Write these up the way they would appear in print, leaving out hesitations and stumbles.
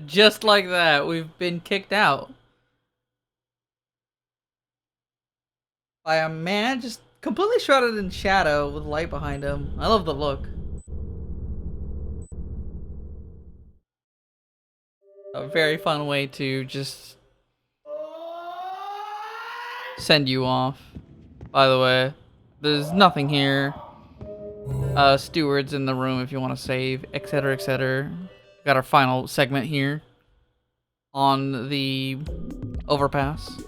Just like that, we've been kicked out by a man just completely shrouded in shadow with light behind him. I love the look. A very fun way to just send you off. By the way, there's nothing here. Stewards in the room if you want to save, etc., etc. Got our final segment here on the overpass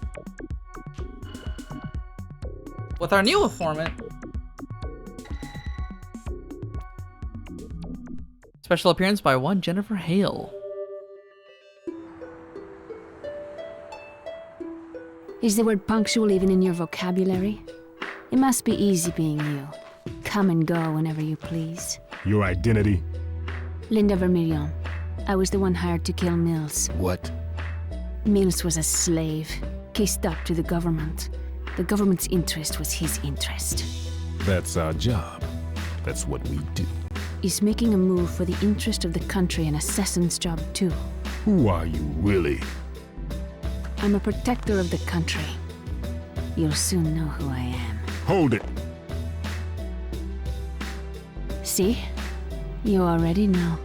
with our new informant. Special appearance by one Jennifer Hale. Is the word punctual even in your vocabulary? It must be easy being you. Come and go whenever you please. Your identity? Linda Vermillion. I was the one hired to kill Mills. What? Mills was a slave, kissed up to the government. The government's interest was his interest. That's our job. That's what we do. Is making a move for the interest of the country an assassin's job too? Who are you, really? I'm a protector of the country. You'll soon know who I am. Hold it! See? You already know.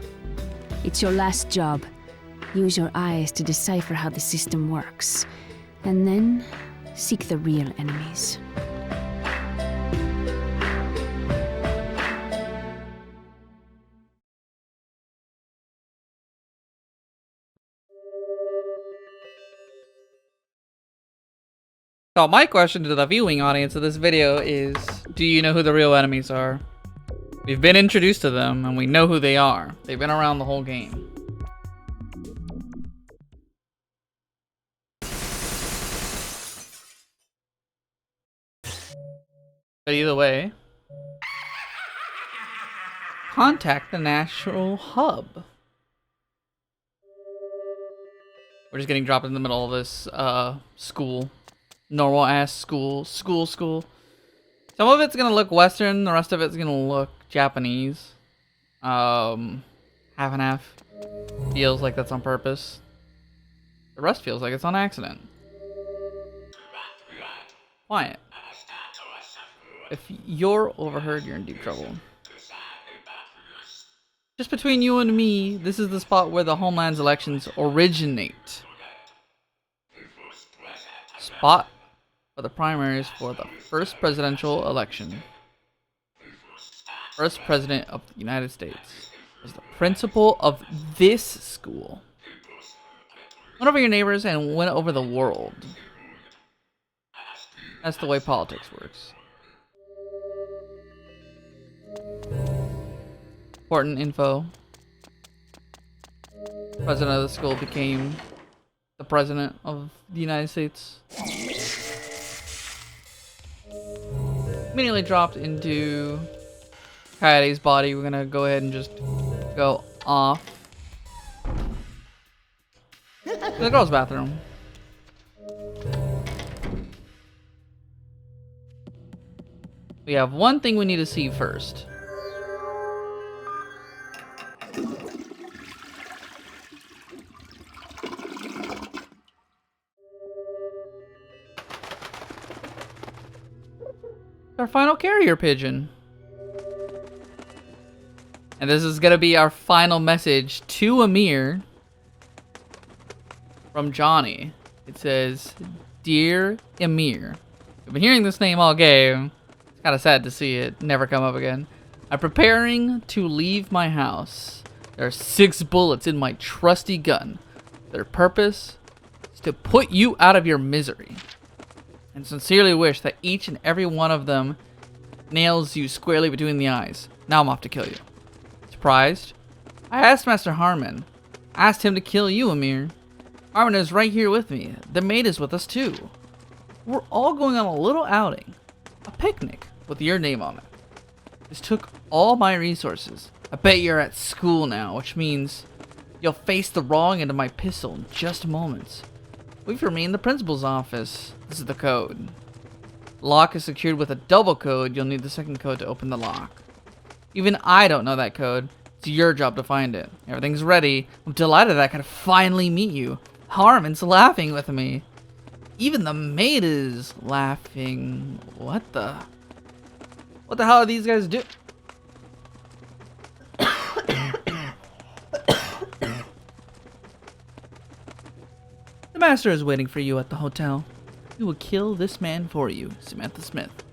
It's your last job. Use your eyes to decipher how the system works. And then, seek the real enemies. So my question to the viewing audience of this video is, do you know who the real enemies are? We've been introduced to them, and we know who they are. They've been around the whole game. But either way, contact the National Hub. We're just getting dropped in the middle of this school. Normal ass school. Some of it's gonna look Western, the rest of it's gonna look Japanese. Half and half. Feels like that's on purpose. The rest feels like it's on accident. Quiet. If you're overheard, you're in deep trouble. Just between you and me, this is the spot where the Homeland's elections originate. Spot for the primaries for the first presidential election. First president of the United States is the principal of this school. Win over your neighbors and win over the world. That's the way politics works. Important info. President of the school became the president of the United States. Immediately dropped into Coyote's body. We're gonna go ahead and just go off. The girls' bathroom. We have one thing we need to see first. Our final carrier pigeon. And this is gonna be our final message to Amir from Johnny. It says, "Dear Amir, I've been hearing this name all game. It's kind of sad to see it never come up again. I'm preparing to leave my house. There are 6 bullets in my trusty gun. Their purpose is to put you out of your misery. And sincerely wish that each and every one of them nails you squarely between the eyes. Now I'm off to kill you." Surprised? I asked Master Harmon. Asked him to kill you, Amir. Harmon is right here with me. The maid is with us too. We're all going on a little outing. A picnic with your name on it. This took all my resources. I bet you're at school now, which means you'll face the wrong end of my pistol in just moments. Wait for me in the principal's office. This is the code. Lock is secured with a double code. You'll need the second code to open the lock. Even I don't know that code. It's your job to find it. Everything's ready. I'm delighted that I can finally meet you. Harmon's laughing with me. Even the maid is laughing. What the hell are these guys doing? The master is waiting for you at the hotel. We will kill this man for you, Samantha Smith.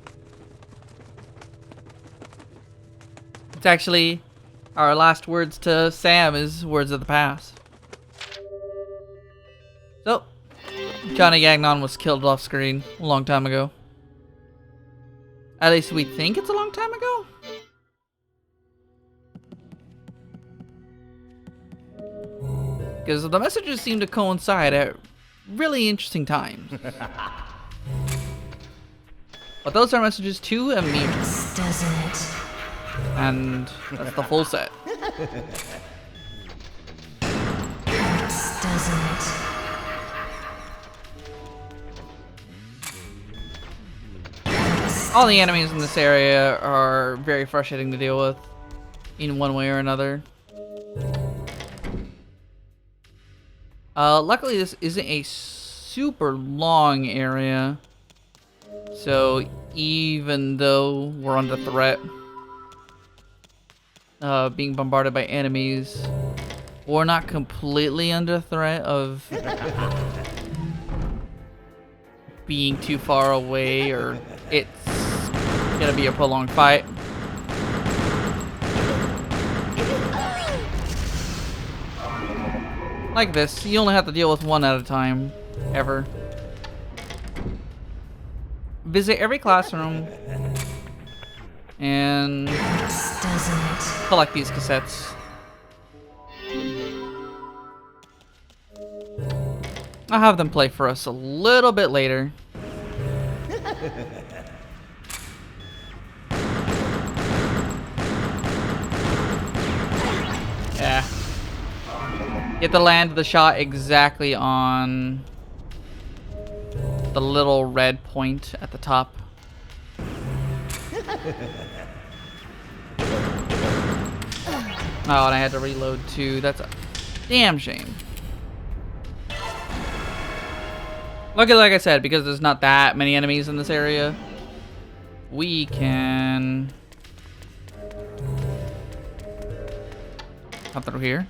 It's actually our last words to Sam is words of the past. So, Johnny Gagnon was killed off screen a long time ago. At least we think it's a long time ago. Because the messages seem to coincide at really interesting times. But those are messages to Amir. Doesn't it? And that's the full set. Doesn't it? All the enemies in this area are very frustrating to deal with in one way or another. Luckily this isn't a super long area, so even though we're under threat, being bombarded by enemies, we're not completely under threat of being too far away, or it's gonna be a prolonged fight. Like this, you only have to deal with one at a time, ever. Visit every classroom and collect these cassettes. I'll have them play for us a little bit later. Yeah. You have to land the shot exactly on the little red point at the top. Oh, and I had to reload too. That's a damn shame. Luckily, like I said, because there's not that many enemies in this area, we can come through here.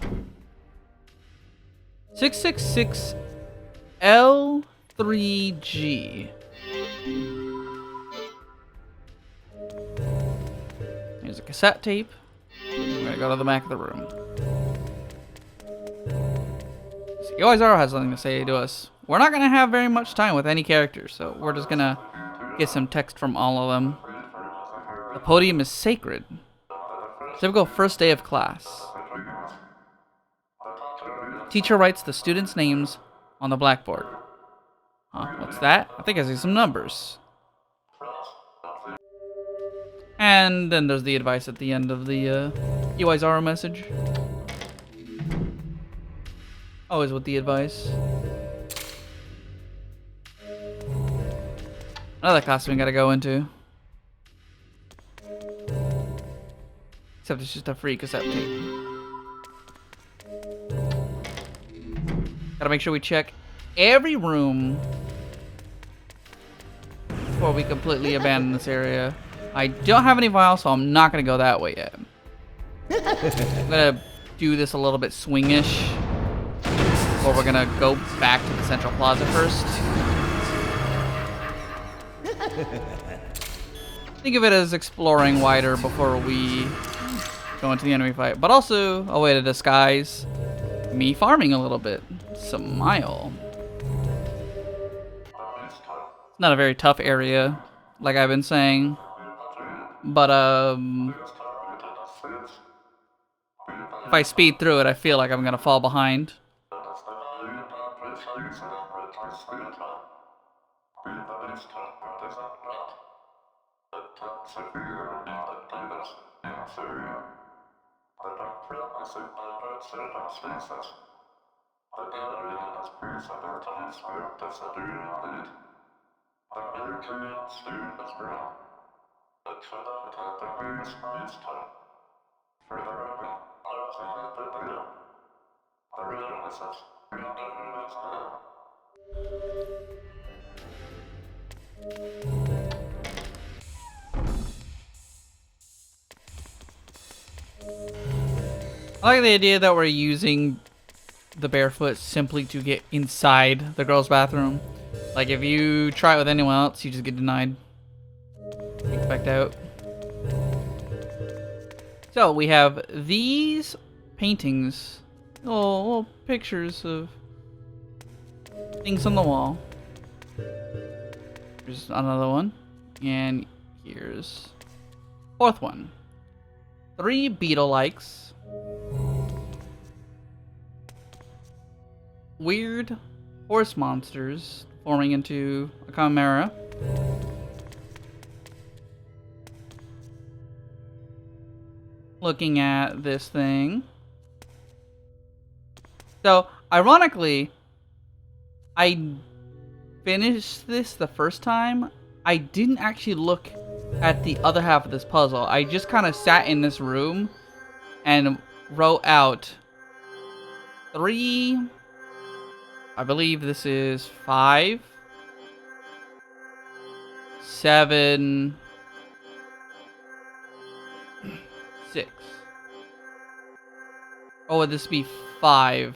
666 L3G. Here's a cassette tape. We're gonna go to the back of the room. Yoizaro has something to say to us. We're not gonna have very much time with any characters, so we're just gonna get some text from all of them. The podium is sacred. Typical first day of class. Teacher writes the students' names on the blackboard. Huh, what's that? I think I see some numbers. And then there's the advice at the end of the Yoizaro message. Always with the advice. Another classroom we gotta go into. Except it's just a free cassette tape. Gotta make sure we check every room before we completely abandon this area. I don't have any vials, so I'm not gonna go that way yet. I'm gonna do this a little bit swingish. Or we're gonna go back to the central plaza first. Think of it as exploring wider before we go into the enemy fight. But also a way to disguise me farming a little bit. Smile. It's not a very tough area, like I've been saying. But if I speed through it, I feel like I'm gonna fall behind. I like the idea that we're using the barefoot simply to get inside the girls' bathroom. Like, if you try it with anyone else, you just get denied. Kicked back out. So, we have these paintings. Little pictures of things on the wall. Here's another one. And here's fourth one. 3 beetle likes. Weird horse monsters forming into a chimera. Looking at this thing. So, ironically, I finished this the first time. I didn't actually look at the other half of this puzzle. I just kind of sat in this room and wrote out 3... I believe this is 5, 7, 6. Oh, would this be 5?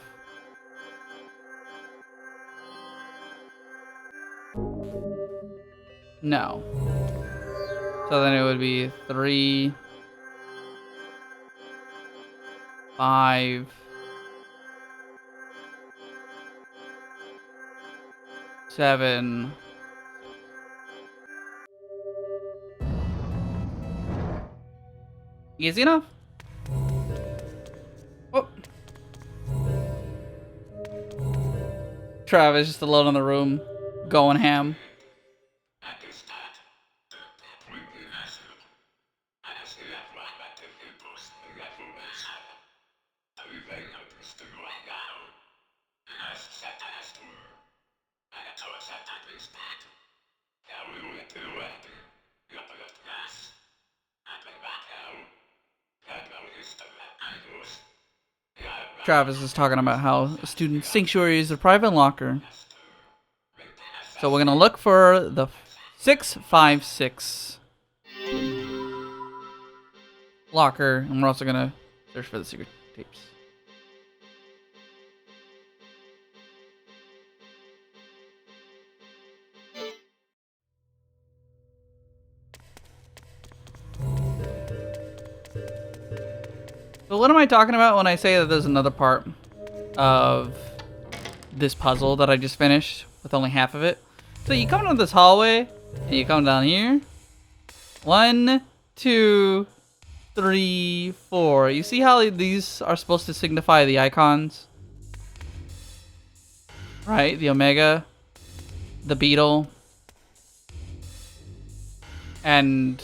No. So then it would be 3, 5, 7. Easy enough. Oh. Travis just alone in the room, going ham. Travis is talking about how a student sanctuary is a private locker. So we're gonna look for the 656 locker, and we're also gonna search for the secret tapes. So what am I talking about when I say that there's another part of this puzzle that I just finished with only half of it? So you come into this hallway, and you come down here. 1, 2, 3, 4. You see how these are supposed to signify the icons? Right? The Omega, the Beetle, and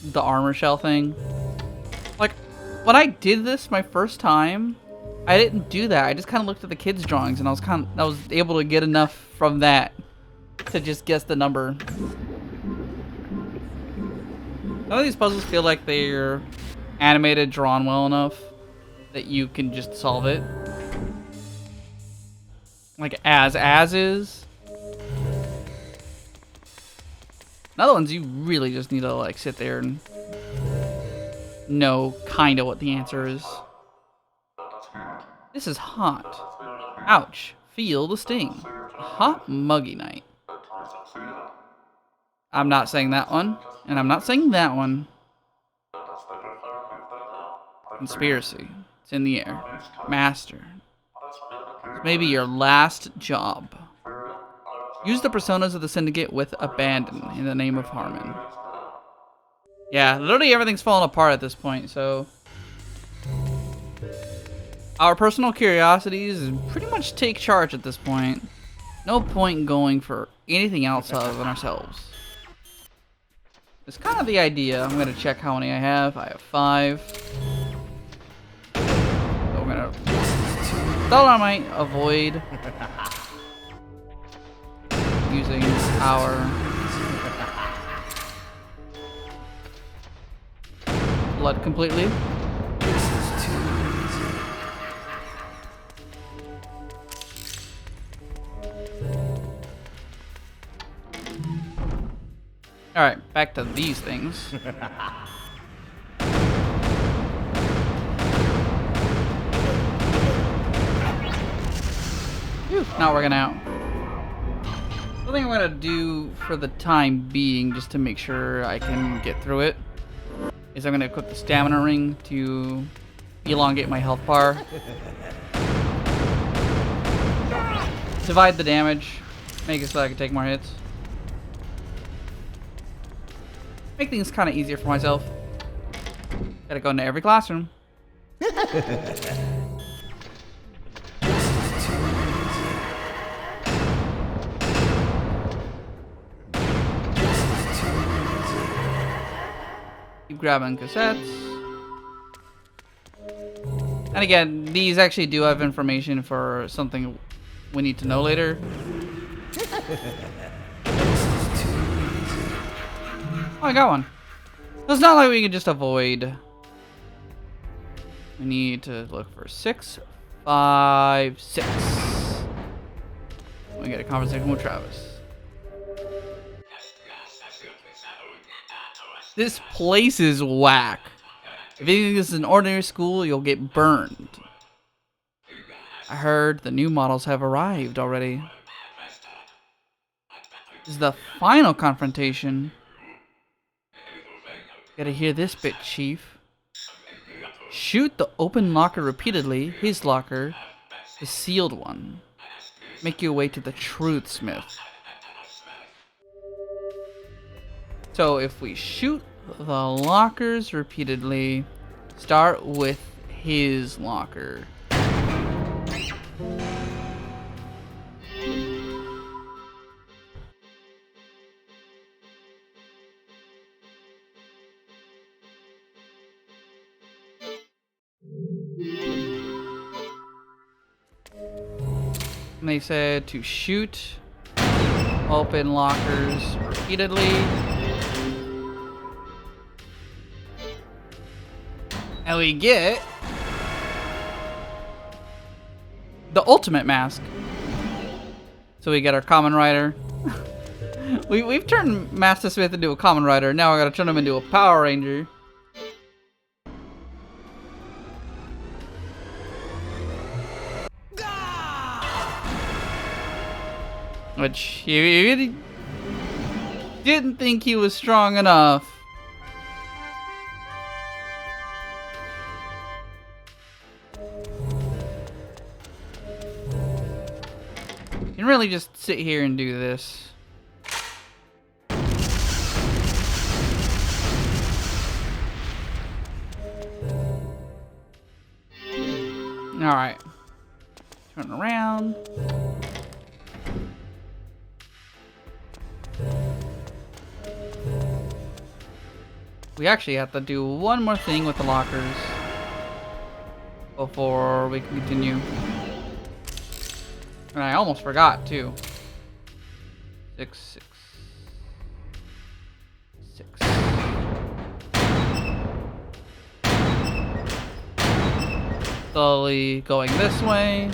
the armor shell thing. Like, when I did this my first time, I didn't do that. I just kind of looked at the kids' drawings, and I was able to get enough from that to just guess the number. Some of these puzzles feel like they're animated, drawn well enough that you can just solve it. Like as is. And other ones you really just need to like sit there and know kind of what the answer is. This is hot. Ouch. Feel the sting. Hot muggy night. I'm not saying that one. And I'm not saying that one. Conspiracy. It's in the air. Master. It's maybe your last job. Use the personas of the Syndicate with abandon in the name of Harmon. Yeah, literally everything's falling apart at this point, so... Our personal curiosities pretty much take charge at this point. No point in going for anything else other than ourselves. It's kind of the idea. I'm going to check how many I have. I have 5. So we're going to... Thought I might avoid... using our... blood completely. Alright, back to these things. Whew, not working out. The thing I'm gonna do for the time being, just to make sure I can get through it, is I'm gonna equip the stamina ring to elongate my health bar. Divide the damage, make it so I can take more hits. Make things kind of easier for myself. Gotta go into every classroom. Keep grabbing cassettes. And again, these actually do have information for something we need to know later. Oh, I got one. So it's not like we can just avoid. We need to look for 6, 5, 6. We get a conversation with Travis. This place is whack. If you think this is an ordinary school, you'll get burned. I heard the new models have arrived already. This is the final confrontation. Gotta hear this bit, Chief. Shoot the open locker repeatedly, his locker, the sealed one. Make your way to the truth, Smith. So if we shoot the lockers repeatedly, start with his locker. And they said to shoot open lockers repeatedly. And we get the ultimate mask. So we get our common rider. We've turned Master Smith into a common rider. Now we gotta turn him into a Power Ranger. Which he really didn't think he was strong enough. You can really just sit here and do this. Alright. Turn around. We actually have to do one more thing with the lockers before we can continue. And I almost forgot too. 6, 6, 6. Slowly going this way.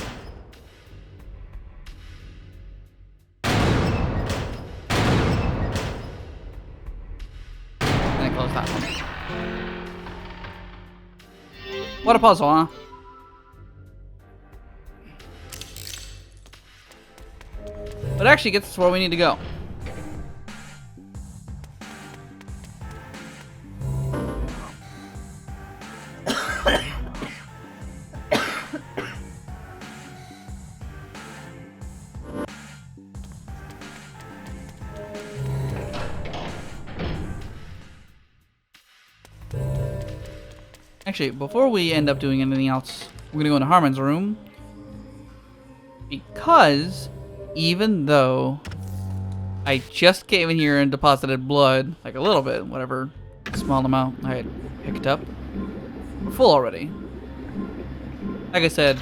And close that one. What a puzzle, huh? But it actually gets us where we need to go. Actually, before we end up doing anything else, we're gonna go into Harmon's room. Because even though I just came in here and deposited blood, like a little bit, whatever small amount I had picked up, we're full already. Like I said,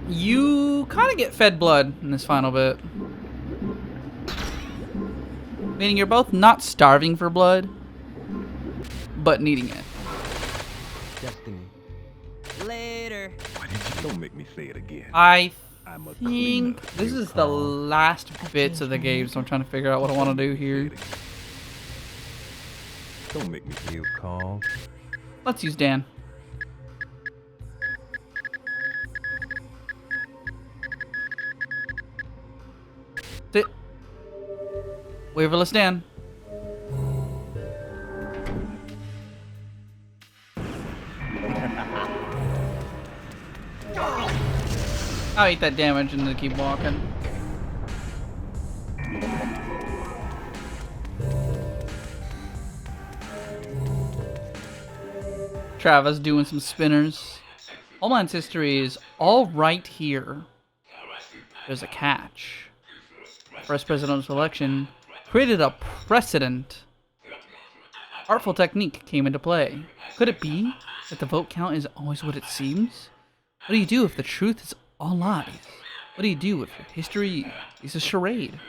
you kind of get fed blood in this final bit. Meaning you're both not starving for blood, but needing it. Destiny. Later. Why did you don't make me say it again? I I'm a think cleaner. this is the last bits of the game, so I'm trying to figure out what I want to do here. Don't make me feel calm. Let's use Dan. Sit. Waverless Dan. I'll eat that damage and then keep walking. Travis doing some spinners. Homeland's history is all right here. There's a catch. First presidential election created a precedent. Artful technique came into play. Could it be that the vote count is always what it seems? What do you do if the truth is all lies? What do you do if your history is a charade?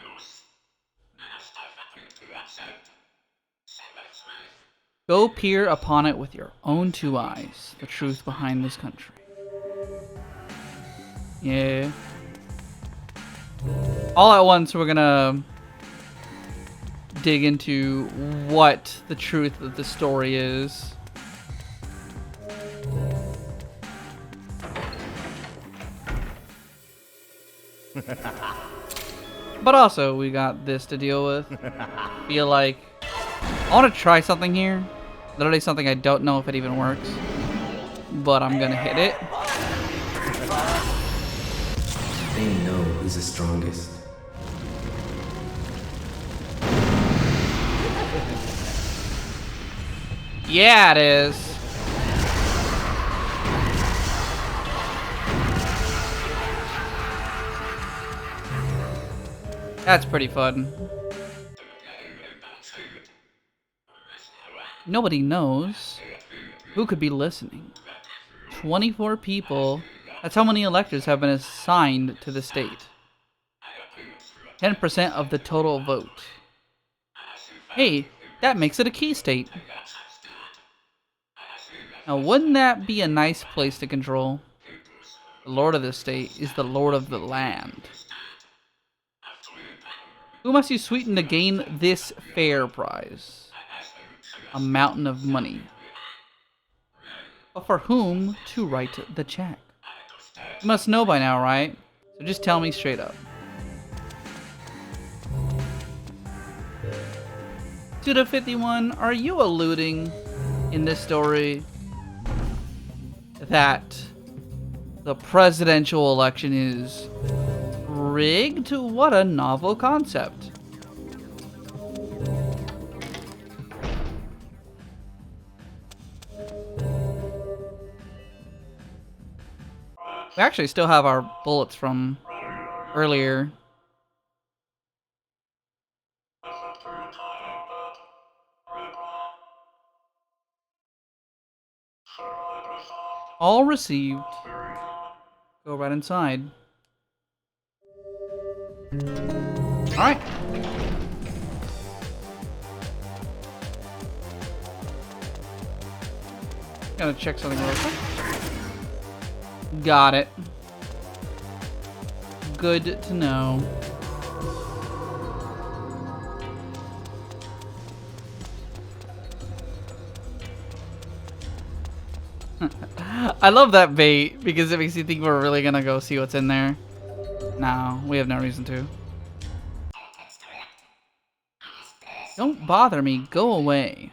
Go peer upon it with your own two eyes, the truth behind this country. Yeah. All at once, we're gonna dig into what the truth of the story is. But also, we got this to deal with. Feel like I want to try something here. Literally something I don't know if it even works. But I'm gonna hit it. They know who's the strongest. Yeah, it is. That's pretty fun. Nobody knows who could be listening. 24 people. That's how many electors have been assigned to the state. 10% of the total vote. Hey, that makes it a key state. Now, wouldn't that be a nice place to control? The lord of the state is the lord of the land. Who must you sweeten to gain this fair prize? A mountain of money. But for whom to write the check? You must know by now, right? So just tell me straight up. Suda 51, are you alluding in this story that the presidential election is rigged? What a novel concept. We actually still have our bullets from earlier. All received. Go right inside. Alright. Gotta check something real quick. Got it. Good to know. I love that bait because it makes you think we're really gonna go see what's in there. No, we have no reason to. Don't bother me. Go away.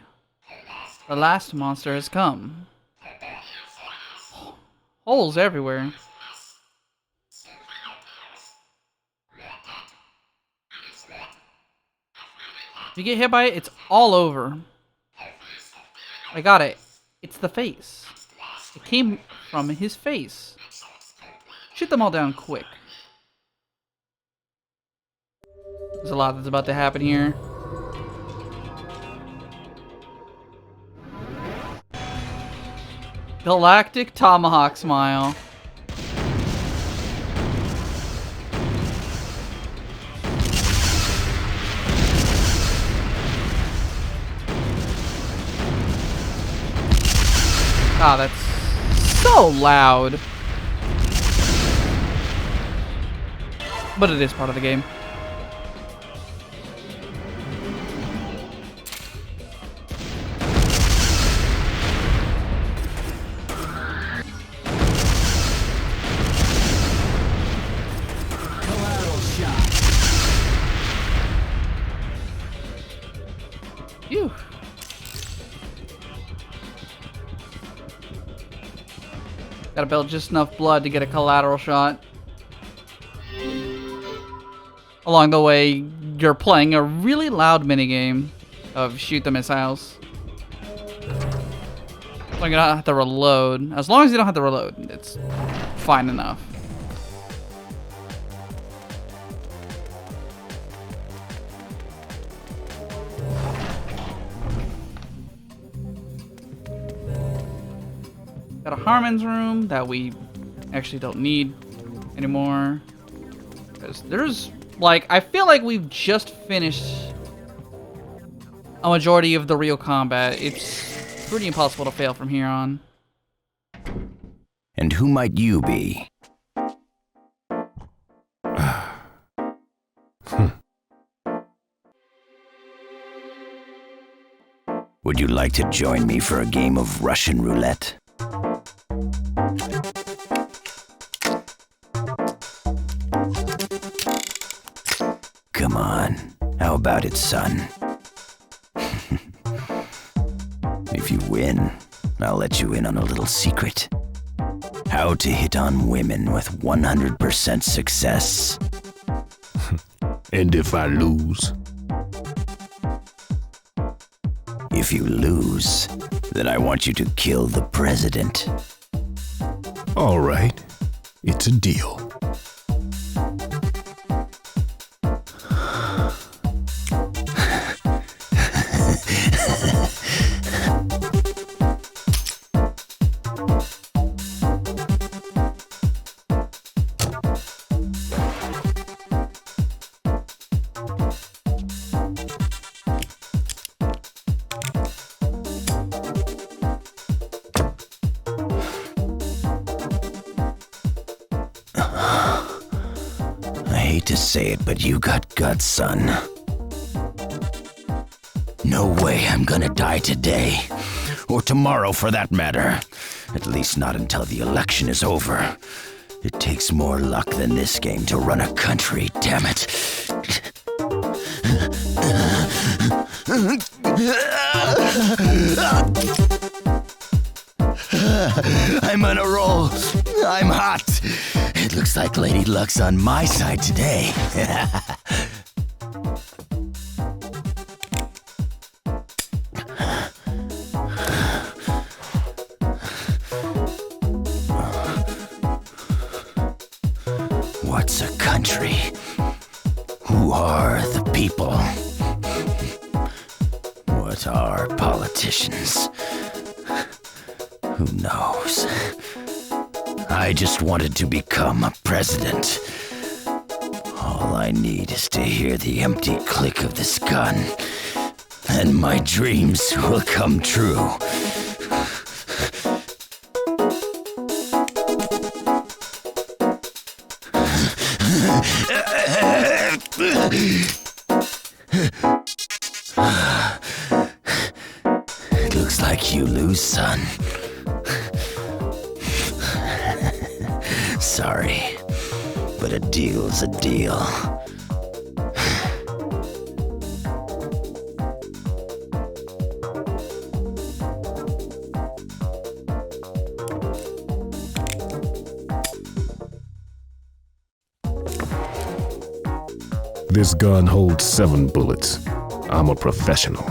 The last monster has come. Holes everywhere. If you get hit by it, it's all over. I got it. It's the face. It came from his face. Shoot them all down quick. There's a lot that's about to happen here. Galactic Tomahawk Smile. Ah, that's so loud. but it is part of the game. Phew. Gotta build just enough blood to get a collateral shot. Along the way, you're playing a really loud minigame of shoot the missiles. So you don't have to reload. As long as you don't have to reload, it's fine enough. Got a Harmon's room that we actually don't need anymore. Because there's, like, I feel like we've just finished a majority of the real combat. It's pretty impossible to fail from here on. And who might you be? Would you like to join me for a game of Russian roulette? Come on, how about it, son? If you win, I'll let you in on a little secret. How to hit on women with 100% success. And if I lose? If you lose, then I want you to kill the president. All right, it's a deal. I hate to say it, but you got guts, son. No way I'm gonna die today. Or tomorrow, for that matter. At least not until the election is over. It takes more luck than this game to run a country, damn it. I'm on a roll. I'm hot. It looks like Lady Luck's on my side today. What's a country? Who are the people? What are politicians? Who knows? I just wanted to become a president. All I need is to hear the empty click of this gun, and my dreams will come true. It looks like you lose, son. Sorry, but a deal's a deal. This gun holds 7 bullets. I'm a professional.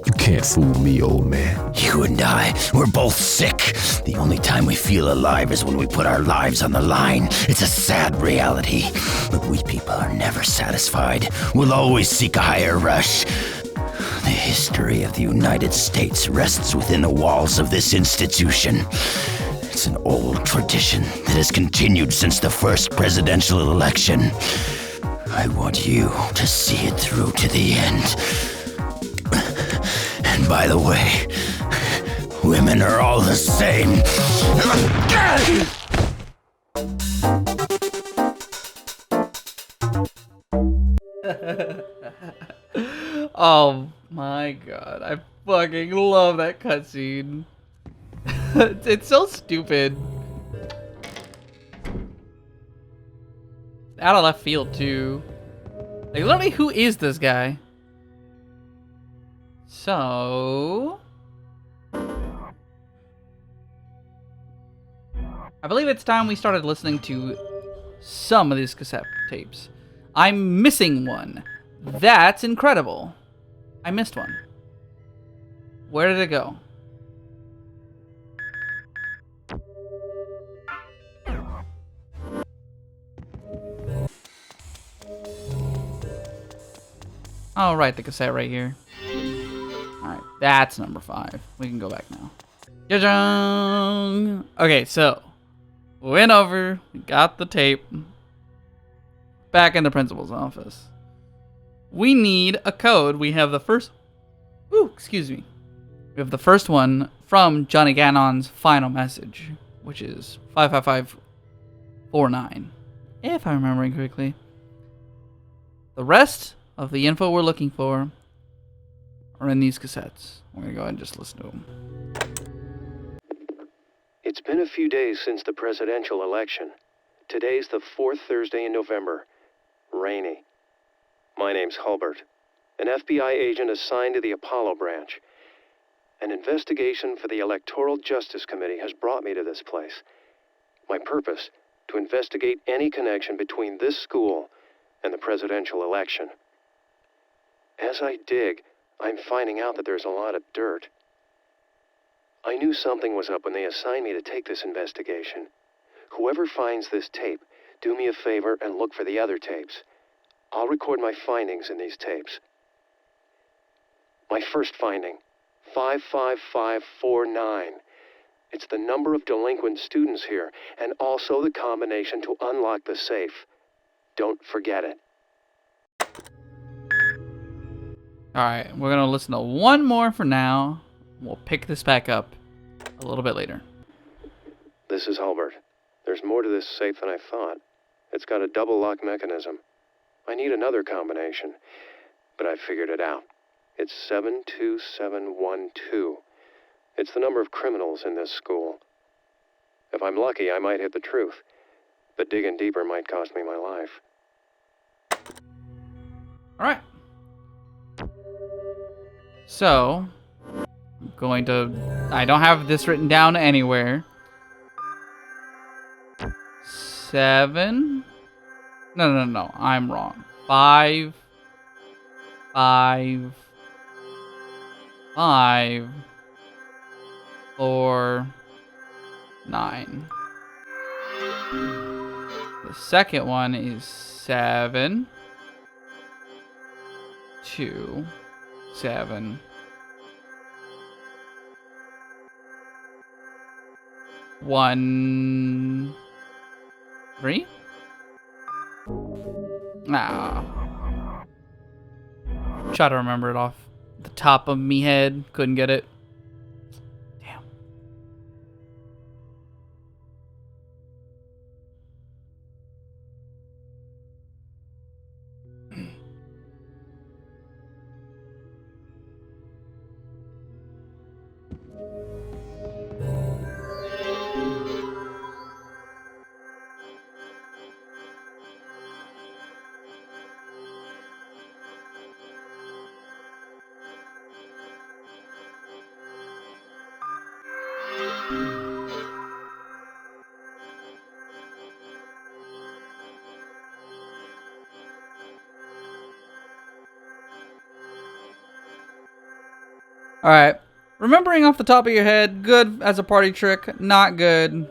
You can't fool me, old man. You and I, we're both sick. The only time we feel alive is when we put our lives on the line. It's a sad reality. But we people are never satisfied. We'll always seek a higher rush. The history of the United States rests within the walls of this institution. It's an old tradition that has continued since the first presidential election. I want you to see it through to the end. And by the way, women are all the same. Oh my god, I fucking love that cutscene. It's so stupid. Out of left field too. Like literally, who is this guy? So I believe it's time we started listening to some of these cassette tapes. I'm missing one. That's incredible. I missed one. Where did it go? Oh, right, the cassette right here. Alright, that's number 5. We can go back now. Ja-jang! Okay, so went over, got the tape. Back in the principal's office. We need a code. We have the first... Ooh, excuse me. We have the first one from Johnny Gannon's final message, which is 55549, if I'm remembering correctly. The rest of the info we're looking for are in these cassettes. We're going to go ahead and just listen to them. It's been a few days since the presidential election. Today's the 4th Thursday in November. Rainy. My name's Hulbert, an FBI agent assigned to the Apollo branch. An investigation for the Electoral Justice Committee has brought me to this place. My purpose, to investigate any connection between this school and the presidential election. As I dig, I'm finding out that there's a lot of dirt. I knew something was up when they assigned me to take this investigation. Whoever finds this tape, do me a favor and look for the other tapes. I'll record my findings in these tapes. My first finding, 55549. It's the number of delinquent students here, and also the combination to unlock the safe. Don't forget it. Alright, we're going to listen to one more for now. We'll pick this back up a little bit later. This is Hulbert. There's more to this safe than I thought. It's got a double lock mechanism. I need another combination, but I figured it out. It's 72712. It's the number of criminals in this school. If I'm lucky, I might hit the truth, but digging deeper might cost me my life. Alright. So, I'm going to... I don't have this written down anywhere. 7... No. I'm wrong. 5... 5... 5... 4... 9. The second one is 7... 2... 7... 1... 3? Try to remember it off the top of me head. Couldn't get it. Damn. Alright. Remembering off the top of your head, good as a party trick, not good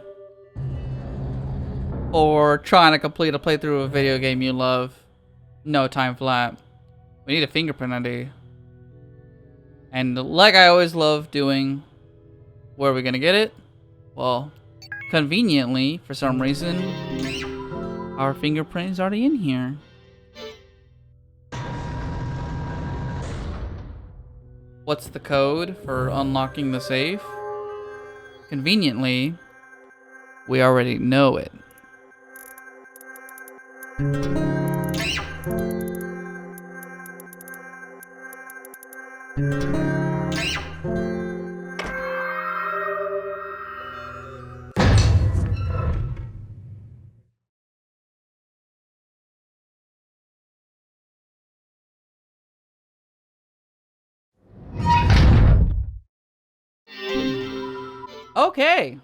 or trying to complete a playthrough of a video game you love. No time flat. We need a fingerprint ID. And like I always love doing, where are we gonna get it? Well, conveniently, for some reason, our fingerprint is already in here. What's the code for unlocking the safe? Conveniently, we already know it. Okay.